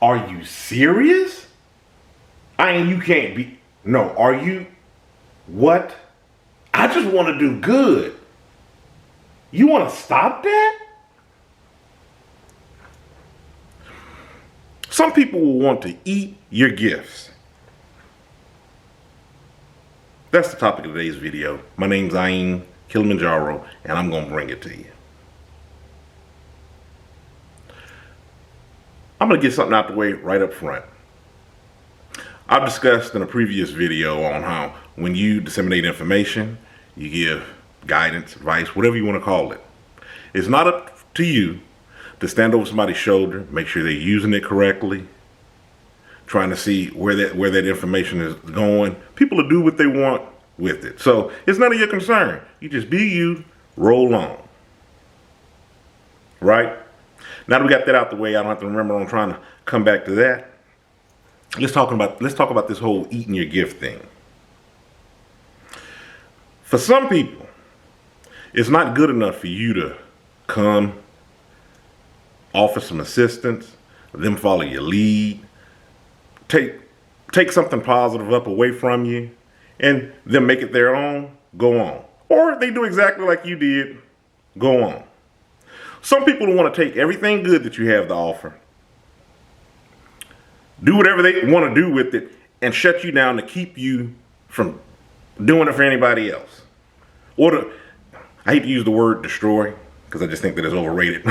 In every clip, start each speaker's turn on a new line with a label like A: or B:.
A: Are you serious? You can't be. No, are you? What? I just want to do good. You want to stop that? Some people will want to eat your gifts. That's the topic of today's video. My name's Kilimanjaro, and I'm going to bring it to you. I'm going to get something out the way right up front. I've discussed in a previous video on how when you disseminate information, you give guidance, advice, whatever you want to call it. It's not up to you to stand over somebody's shoulder, make sure they're using it correctly, trying to see where that information is going. People will do what they want with it. So it's none of your concern. You just be you, roll on. Right? Now that we got that out the way, I don't have to remember I'm trying to come back to that. Let's talk about this whole eating your gift thing. For some people, it's not good enough for you to come, offer some assistance, them follow your lead, take something positive up away from you, and then make it their own, go on. Or they do exactly like you did, go on. Some people want to take everything good that you have to offer, do whatever they want to do with it, and shut you down to keep you from doing it for anybody else. Or I hate to use the word destroy, because I just think that it's overrated.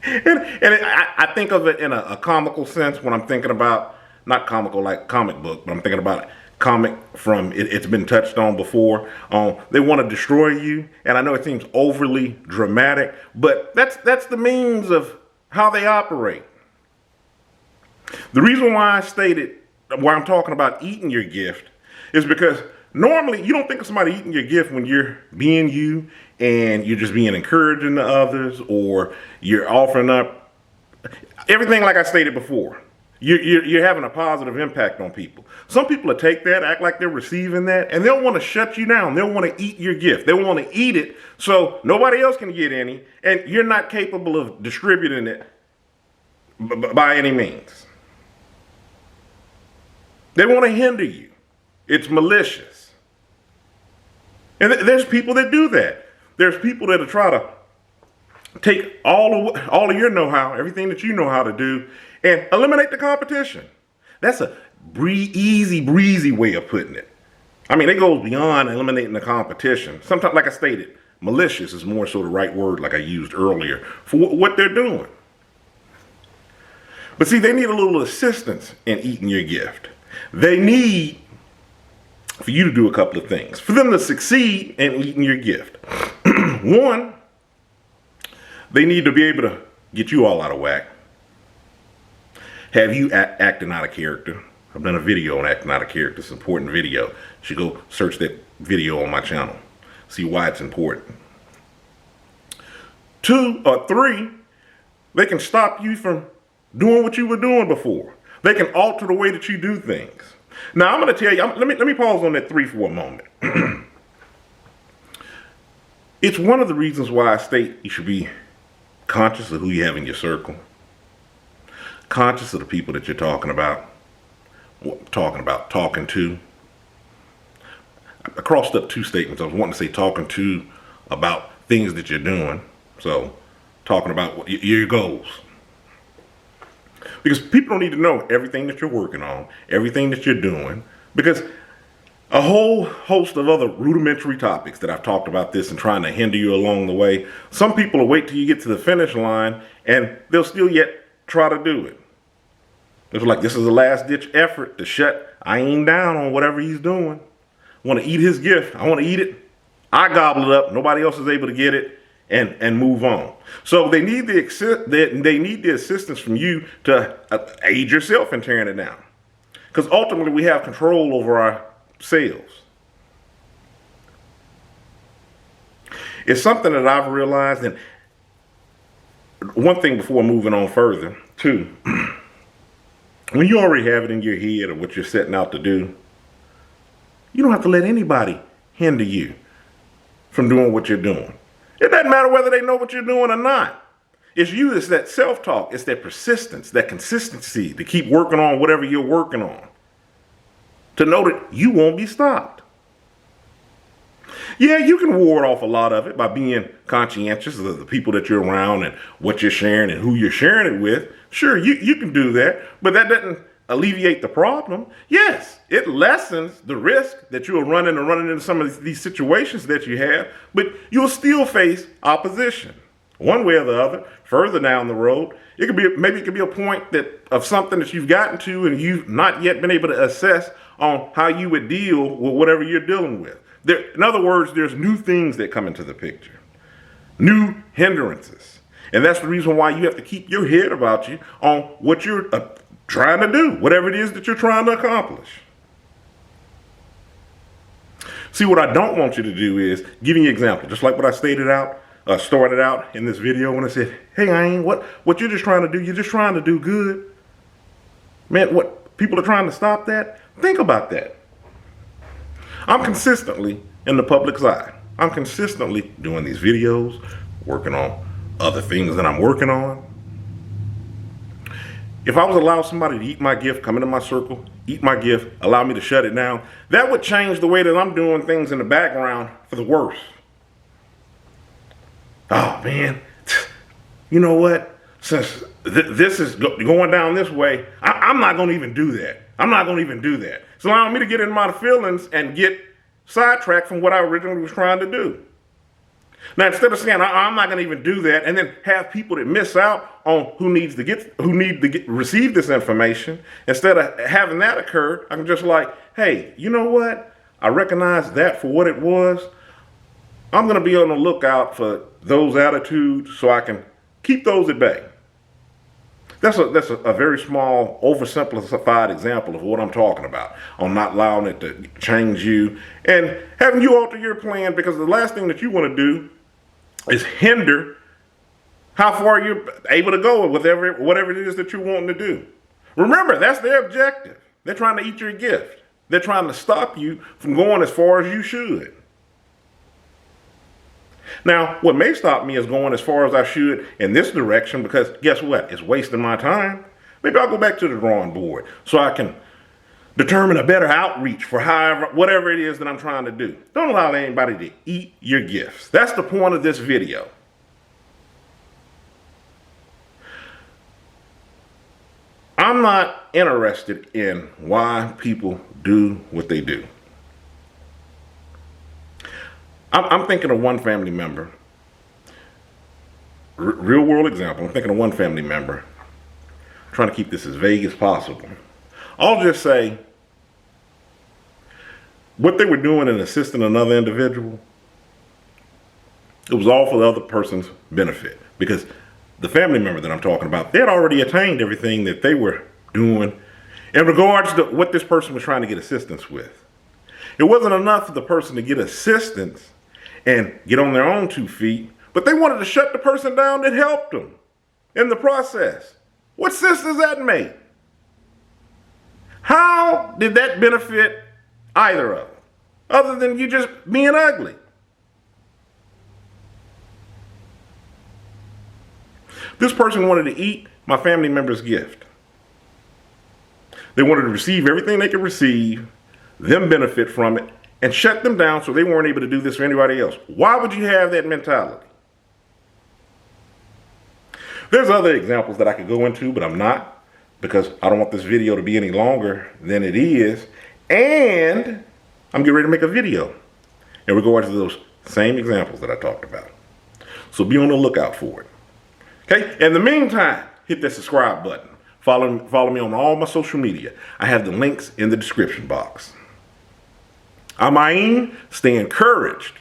A: I think of it in a comical sense when I'm thinking about, not comical like comic book, but I'm thinking about comic from, it's been touched on before. They want to destroy you, and I know it seems overly dramatic, but that's the means of how they operate. The reason why I'm talking about eating your gift is because normally you don't think of somebody eating your gift when you're being you and you're just being encouraging to others, or you're offering up everything like I stated before. You're having a positive impact on people. Some people will take that, act like they're receiving that, and they'll want to shut you down. They'll want to eat your gift. They'll want to eat it so nobody else can get any, and you're not capable of distributing it by any means. They want to hinder you. It's malicious. And there's people that do that. There's people that try to take all of your know-how, everything that you know how to do, and eliminate the competition. That's a easy breezy way of putting it. I mean, it goes beyond eliminating the competition. Sometimes, like I stated, malicious is more so the right word, like I used earlier, for what they're doing. But see, they need a little assistance in eating your gift. They need for you to do a couple of things for them to succeed in eating your gift. One, they need to be able to get you all out of whack, have you acting out of character. I've done a video on acting out of character. It's an important video. You should go search that video on my channel, see why it's important. 2 or 3, they can stop you from doing what you were doing before. They can alter the way that you do things. Now, I'm going to tell you, let me pause on that 3 for a moment. It's one of the reasons why I state you should be conscious of who you have in your circle, conscious of the people that you're talking to. I crossed up 2 statements. I was wanting to say talking to about things that you're doing. So, talking about your goals. Because people don't need to know everything that you're working on, everything that you're doing, because a whole host of other rudimentary topics that I've talked about this and trying to hinder you along the way. Some people will wait till you get to the finish line and they'll still yet try to do it. It's like this is a last ditch effort to shut Ayin down on whatever he's doing. Want to eat his gift. I want to eat it. I gobble it up. Nobody else is able to get it. And move on. So they need the assistance from you to aid yourself in tearing it down. Because ultimately we have control over ourselves. It's something that I've realized, and one thing before moving on further, too, when you already have it in your head of what you're setting out to do, you don't have to let anybody hinder you from doing what you're doing. It doesn't matter whether they know what you're doing or not. It's you, it's that self-talk, it's that persistence, that consistency to keep working on whatever you're working on. To know that you won't be stopped. Yeah, you can ward off a lot of it by being conscientious of the people that you're around and what you're sharing and who you're sharing it with. Sure, you can do that, but that doesn't alleviate the problem. Yes, it lessens the risk that you'll run into some of these situations that you have, but you'll still face opposition. One way or the other, further down the road, it could be a point of something that you've gotten to and you've not yet been able to assess on how you would deal with whatever you're dealing with. In other words, there's new things that come into the picture, new hindrances. And that's the reason why you have to keep your head about you on what you're trying to do, whatever it is that you're trying to accomplish. See, what I don't want you to do is give you an example, just like what I started out in this video when I said, hey, what you're just trying to do, you're just trying to do good. Man, what people are trying to stop that? Think about that. I'm consistently in the public's eye. I'm consistently doing these videos, working on other things that I'm working on. If I was allowed somebody to eat my gift, come into my circle, eat my gift, allow me to shut it down, that would change the way that I'm doing things in the background for the worse. Oh man, you know what? Since this is going down this way, I'm not going to even do that. I'm not going to even do that. It's allowing me to get in my feelings and get sidetracked from what I originally was trying to do. Now, instead of saying I'm not going to even do that, and then have people that miss out on who need to receive this information, instead of having that occur, I'm just like, hey, you know what? I recognize that for what it was. I'm going to be on the lookout for those attitudes so I can keep those at bay. That's a very small, oversimplified example of what I'm talking about, on not allowing it to change you and having you alter your plan, because the last thing that you want to do is hinder how far you're able to go with whatever it is that you're wanting to do. Remember, that's their objective. They're trying to eat your gift. They're trying to stop you from going as far as you should. Now, what may stop me is going as far as I should in this direction, because guess what? It's wasting my time. Maybe I'll go back to the drawing board so I can determine a better outreach for whatever it is that I'm trying to do. Don't allow anybody to eat your gifts. That's the point of this video. I'm not interested in why people do what they do. I'm thinking of one family member, real world example. I'm thinking of one family member, trying to keep this as vague as possible. I'll just say what they were doing in assisting another individual, it was all for the other person's benefit, because the family member that I'm talking about, they had already attained everything that they were doing in regards to what this person was trying to get assistance with. It wasn't enough for the person to get assistance and get on their own 2 feet, but they wanted to shut the person down that helped them in the process. What sense does that make? How did that benefit either of them, other than you just being ugly? This person wanted to eat my family member's gift. They wanted to receive everything they could receive, them benefit from it, and shut them down so they weren't able to do this for anybody else. Why would you have that mentality? There's other examples that I could go into, but I'm not, because I don't want this video to be any longer than it is. And I'm getting ready to make a video in regards to those same examples that I talked about. So be on the lookout for it. Okay? In the meantime, hit that subscribe button. Follow me on all my social media. I have the links in the description box. Amain, stay encouraged.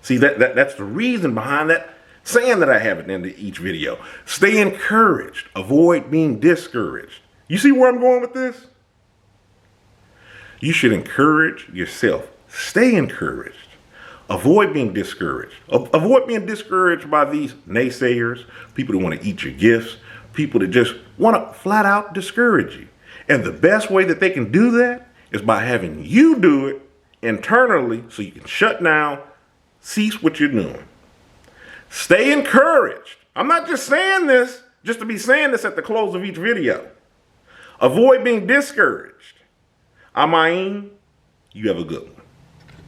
A: See, that's the reason behind that saying that I have at the end of each video. Stay encouraged. Avoid being discouraged. You see where I'm going with this? You should encourage yourself. Stay encouraged. Avoid being discouraged. Avoid being discouraged by these naysayers, people that want to eat your gifts, people that just want to flat out discourage you. And the best way that they can do that is by having you do it internally, so you can shut down, cease what you're doing. Stay encouraged. I'm not just saying this just to be saying this at the close of each video. Avoid being discouraged. I'm Ayin. You have a good one.